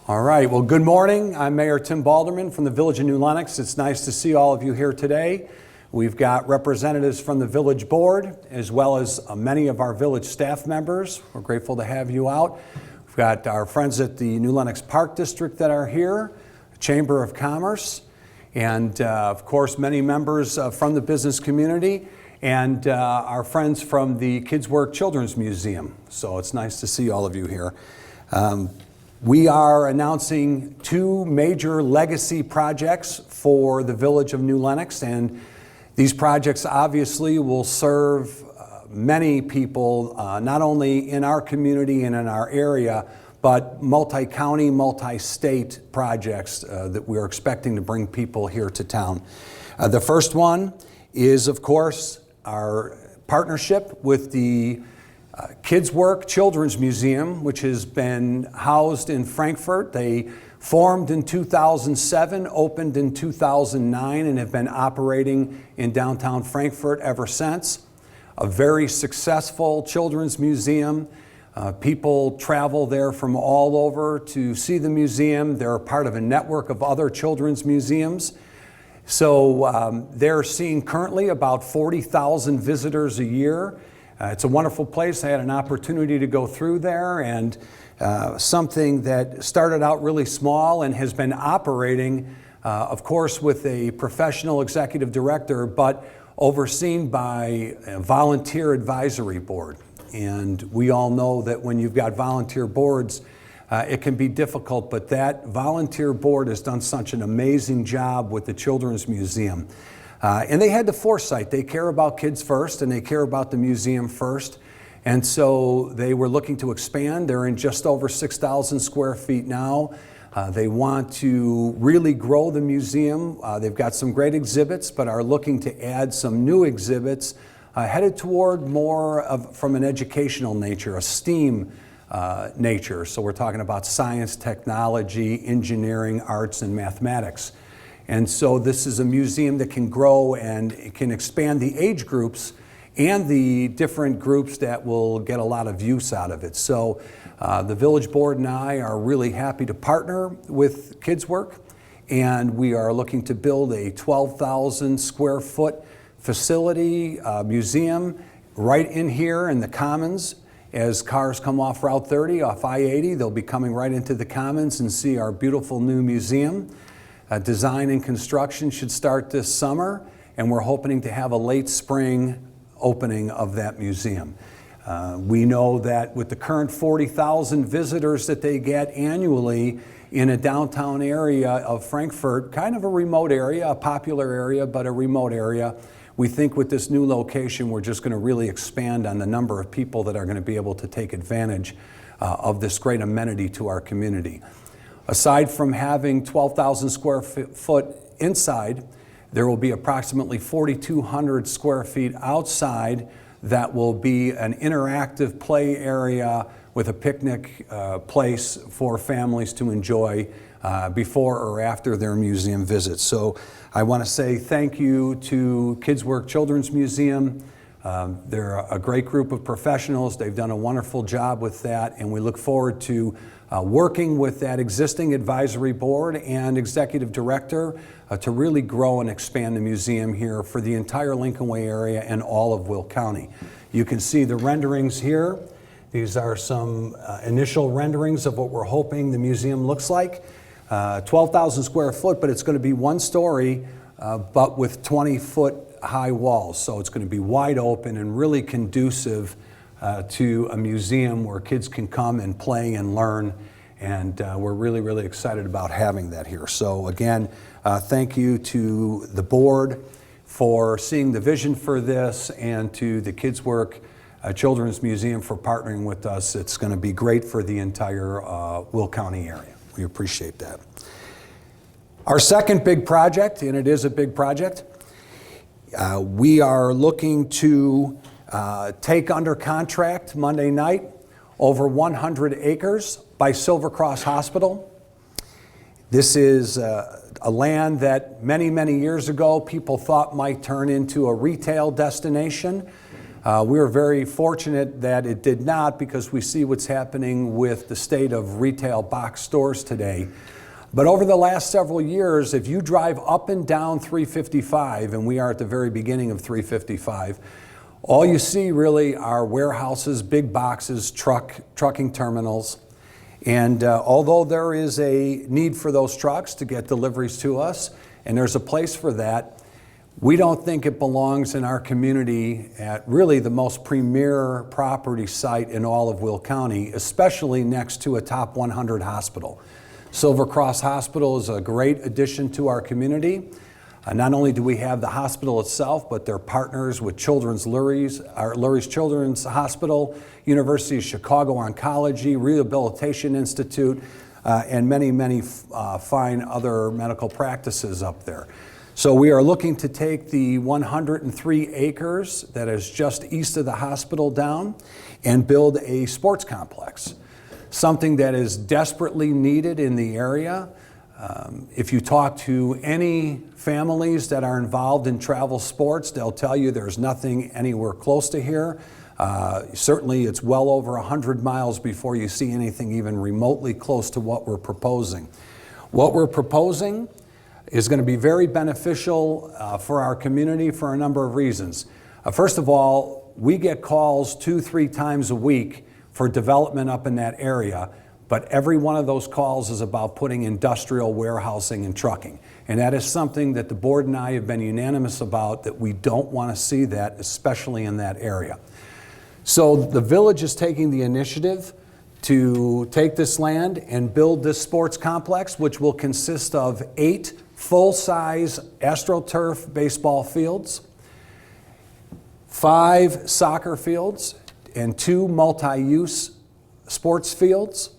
All right, well, good morning. I'm Mayor Tim Balderman from the Village of New Lenox. It's nice to see all of you here today. We've got representatives from the Village Board, as well as many of our Village staff members. We're grateful to have you out. We've got our friends at the New Lenox Park District that are here, Chamber of Commerce, and of course, many members from the business community, and our friends from the KidsWork Children's Museum. So it's nice to see all of you here. We are announcing two major legacy projects for the Village of New Lenox, and these projects obviously will serve many people, not only in our community and in our area, but multi-county, multi-state projects that we're expecting to bring people here to town. The first one is, of course, our partnership with the KidsWork Children's Museum, which has been housed in Frankfort. They formed in 2007, opened in 2009, and have been operating in downtown Frankfort ever since. A very successful children's museum. People travel there from all over to see the museum. They're a part of a network of other children's museums. So they're seeing currently about 40,000 visitors a year. It's a wonderful place. I had an opportunity to go through there, and something that started out really small and has been operating, of course, with a professional executive director, but overseen by a volunteer advisory board. And we all know that when you've got volunteer boards, it can be difficult, but that volunteer board has done such an amazing job with the Children's Museum. And they had the foresight. They care about kids first, and they care about the museum first. And so they were looking to expand. They're in just over 6,000 square feet now. They want to really grow the museum. They've got some great exhibits, but are looking to add some new exhibits headed toward more from an educational nature, a STEAM nature. So we're talking about science, technology, engineering, arts, and mathematics. And so this is a museum that can grow and it can expand the age groups and the different groups that will get a lot of use out of it. So the Village Board and I are really happy to partner with KidsWork, and we are looking to build a 12,000 square foot facility, museum right in here in the Commons. As cars come off Route 30, off I-80, they'll be coming right into the Commons and see our beautiful new museum. Design and construction should start this summer, and we're hoping to have a late spring opening of that museum. We know that with the current 40,000 visitors that they get annually in a downtown area of Frankfort, kind of a remote area, a popular area, but a remote area, we think with this new location we're just going to really expand on the number of people that are going to be able to take advantage of this great amenity to our community. Aside from having 12,000 square foot inside, there will be approximately 4,200 square feet outside that will be an interactive play area with a picnic place for families to enjoy before or after their museum visits. So I want to say thank you to KidsWork Children's Museum. They're a great group of professionals. They've done a wonderful job with that, and we look forward to working with that existing advisory board and executive director to really grow and expand the museum here for the entire Lincoln Way area and all of Will County. You can see the renderings here. These are some initial renderings of what we're hoping the museum looks like. 12,000 square foot, but it's going to be one story, but with 20-foot high walls. So it's going to be wide open and really conducive to a museum where kids can come and play and learn, and we're really, really excited about having that here. So again, thank you to the board for seeing the vision for this, and to the KidsWork Children's Museum for partnering with us. It's going to be great for the entire Will County area. We appreciate that. Our second big project, and it is a big project, we are looking to take under contract Monday night over 100 acres by Silver Cross Hospital. This is a land that many, many years ago people thought might turn into a retail destination. We are very fortunate that it did not, because we see what's happening with the state of retail box stores today. But over the last several years, if you drive up and down 355, and we are at the very beginning of 355, all you see really are warehouses, big boxes, trucking terminals. And although there is a need for those trucks to get deliveries to us, and there's a place for that, we don't think it belongs in our community at really the most premier property site in all of Will County, especially next to a top 100 hospital. Silver Cross Hospital is a great addition to our community. Not only do we have the hospital itself, but they're partners with Lurie's Children's Hospital, University of Chicago Oncology, Rehabilitation Institute, and many, many fine other medical practices up there. So we are looking to take the 103 acres that is just east of the hospital down and build a sports complex, something that is desperately needed in the area. If you talk to any families that are involved in travel sports, they'll tell you there's nothing anywhere close to here. Certainly it's well over 100 miles before you see anything even remotely close to what we're proposing. What we're proposing is going to be very beneficial for our community for a number of reasons. First of all, we get calls 2-3 times a week for development up in that area, but every one of those calls is about putting industrial warehousing and trucking. And that is something that the board and I have been unanimous about, that we don't want to see that, especially in that area. So the village is taking the initiative to take this land and build this sports complex, which will consist of 8 full-size AstroTurf baseball fields, 5 soccer fields, and 2 multi-use sports fields.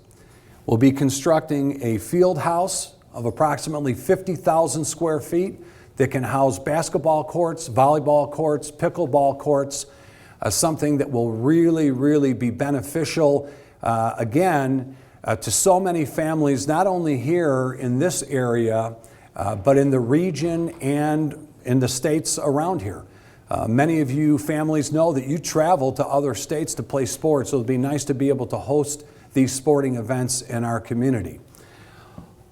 We'll be constructing a field house of approximately 50,000 square feet that can house basketball courts, volleyball courts, pickleball courts, something that will really, really be beneficial, to so many families, not only here in this area, but in the region and in the states around here. Many of you families know that you travel to other states to play sports, so it'd be nice to be able to host these sporting events in our community.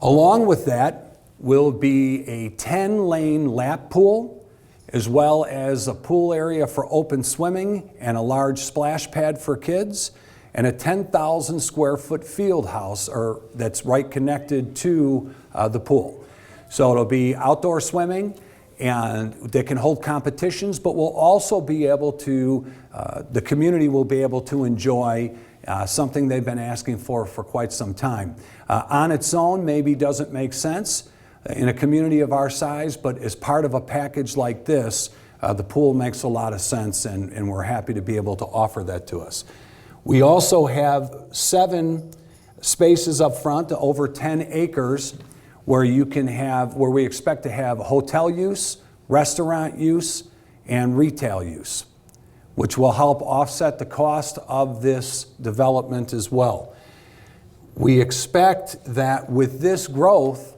Along with that will be a 10-lane lap pool, as well as a pool area for open swimming and a large splash pad for kids, and a 10,000 square foot field house that's right connected to the pool. So it'll be outdoor swimming, and they can hold competitions, but we'll also be able to, the community will be able to enjoy something they've been asking for quite some time. On its own, maybe doesn't make sense in a community of our size, but as part of a package like this, the pool makes a lot of sense, and we're happy to be able to offer that to us. We also have 7 spaces up front, over 10 acres, where we expect to have hotel use, restaurant use, and retail use, which will help offset the cost of this development as well. We expect that with this growth,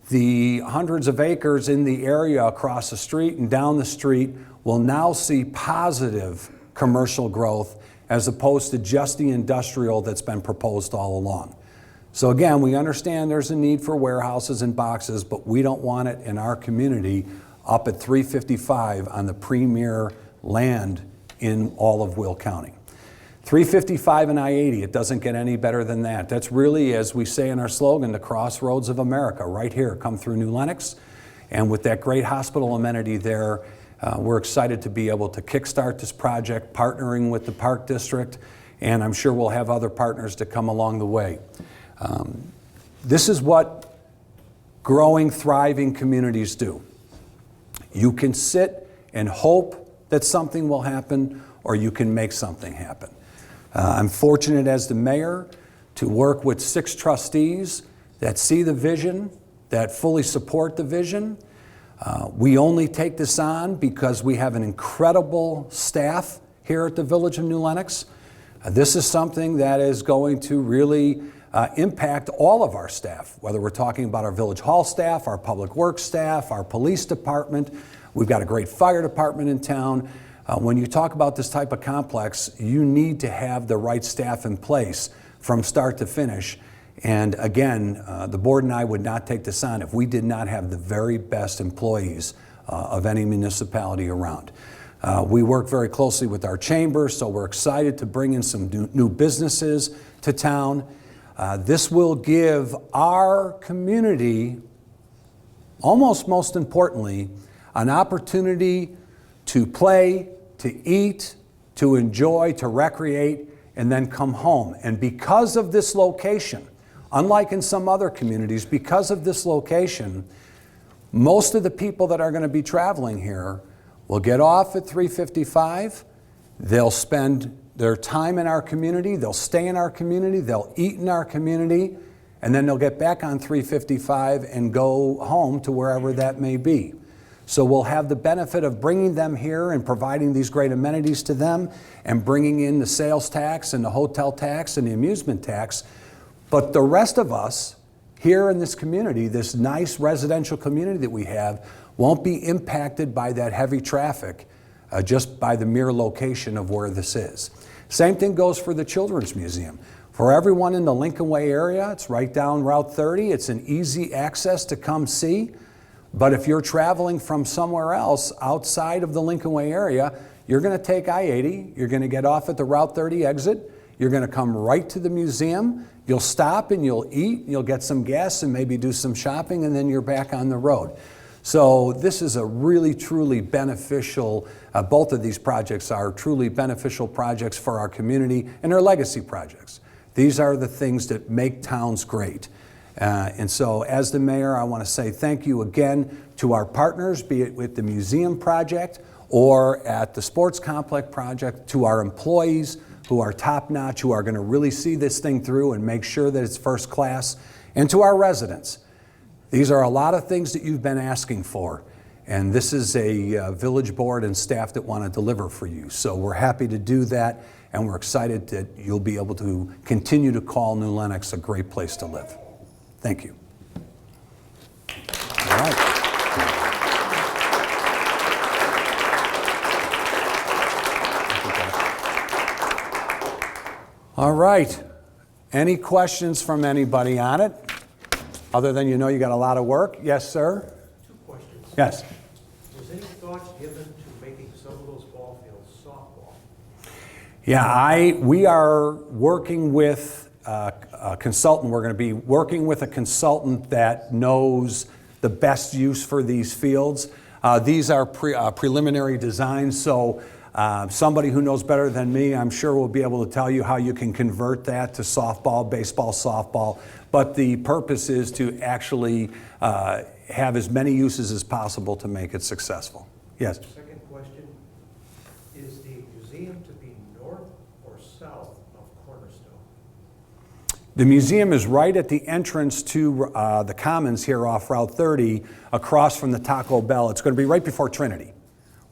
the hundreds of acres in the area across the street and down the street will now see positive commercial growth, as opposed to just the industrial that's been proposed all along. So again, we understand there's a need for warehouses and boxes, but we don't want it in our community up at 355 on the premier land in all of Will County. 355 and I-80, it doesn't get any better than that. That's really, as we say in our slogan, the crossroads of America, right here, come through New Lenox. And with that great hospital amenity there, we're excited to be able to kickstart this project, partnering with the Park District, and I'm sure we'll have other partners to come along the way. This is what growing, thriving communities do. You can sit and hope that something will happen, or you can make something happen. I'm fortunate as the mayor to work with 6 trustees that see the vision, that fully support the vision. We only take this on because we have an incredible staff here at the Village of New Lenox. This is something that is going to really impact all of our staff, whether we're talking about our Village Hall staff, our Public Works staff, our police department. We've got a great fire department in town. When you talk about this type of complex, you need to have the right staff in place from start to finish. And again, the board and I would not take this on if we did not have the very best employees of any municipality around. We work very closely with our chamber, so we're excited to bring in some new businesses to town. This will give our community, almost most importantly, an opportunity to play, to eat, to enjoy, to recreate, and then come home. And because of this location, unlike in some other communities, because of this location, most of the people that are going to be traveling here will get off at 3:55. They'll spend their time in our community, they'll stay in our community, they'll eat in our community, and then they'll get back on 3:55 and go home to wherever that may be. So we'll have the benefit of bringing them here and providing these great amenities to them and bringing in the sales tax and the hotel tax and the amusement tax. But the rest of us here in this community, this nice residential community that we have, won't be impacted by that heavy traffic just by the mere location of where this is. Same thing goes for the Children's Museum. For everyone in the Lincoln Way area, it's right down Route 30. It's an easy access to come see. But if you're traveling from somewhere else outside of the Lincoln Way area, you're going to take I-80, you're going to get off at the Route 30 exit, you're going to come right to the museum, you'll stop and you'll eat, you'll get some gas and maybe do some shopping, and then you're back on the road. So this is a really, truly beneficial, both of these projects are truly beneficial projects for our community, and they're legacy projects. These are the things that make towns great. And so as the mayor, I want to say thank you again to our partners, be it with the museum project or at the sports complex project, to our employees who are top-notch, who are going to really see this thing through and make sure that it's first class, and to our residents. These are a lot of things that you've been asking for, and this is a village board and staff that want to deliver for you. So we're happy to do that, and we're excited that you'll be able to continue to call New Lenox a great place to live. Thank you. All right. All right. Any questions from anybody on it? Other than you know you got a lot of work? Yes, sir? 2 questions. Yes. Was any thoughts given to making some of those ball fields softball? Yeah, we are working with a consultant. We're going to be working with a consultant that knows the best use for these fields. These are preliminary designs, so somebody who knows better than me, I'm sure, will be able to tell you how you can convert that to softball, baseball, softball. But the purpose is to actually have as many uses as possible to make it successful. Yes? Second question, is the museum to be north or south of Cornerstone? The museum is right at the entrance to the Commons here off Route 30, across from the Taco Bell. It's going to be right before Trinity,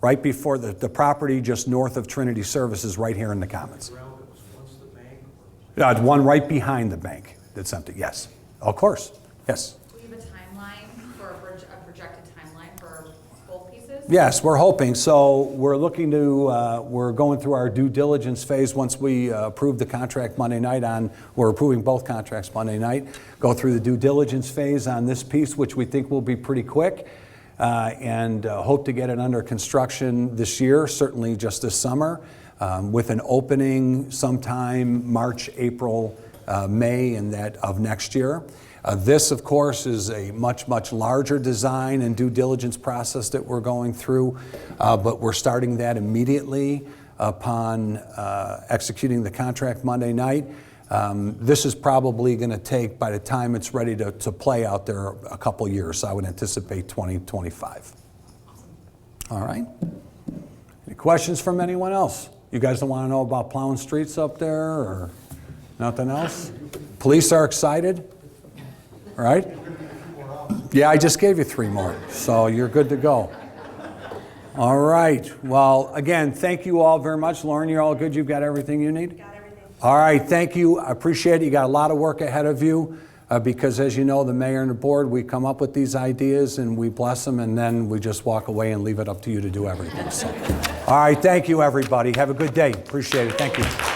right before the property just north of Trinity Services, right here in the Commons. The ground that was once the bank? The one right behind the bank that's empty, yes. Of course, yes. Do you have a timeline for a projected timeline for both pieces? Yes, we're hoping. So we're looking to, we're going through our due diligence phase once we approve the contract Monday night we're approving both contracts Monday night, go through the due diligence phase on this piece, which we think will be pretty quick, and hope to get it under construction this year, certainly just this summer, with an opening sometime March, April, May and that of next year. This, of course, is a much, much larger design and due diligence process that we're going through, but we're starting that immediately upon executing the contract Monday night. This is probably going to take, by the time it's ready to play out there, a couple years. So I would anticipate 2025. All right. Any questions from anyone else? You guys don't want to know about plowing streets up there or nothing else? Police are excited, right? Yeah, I just gave you 3 more, so you're good to go. All right. Well, again, thank you all very much. Lauren, you're all good? You've got everything you need? Got everything. All right. Thank you. I appreciate it. You got a lot of work ahead of you. because as you know, the mayor and the board, we come up with these ideas and we bless them, and then we just walk away and leave it up to you to do everything. So, all right, thank you, everybody. Have a good day. Appreciate it. Thank you.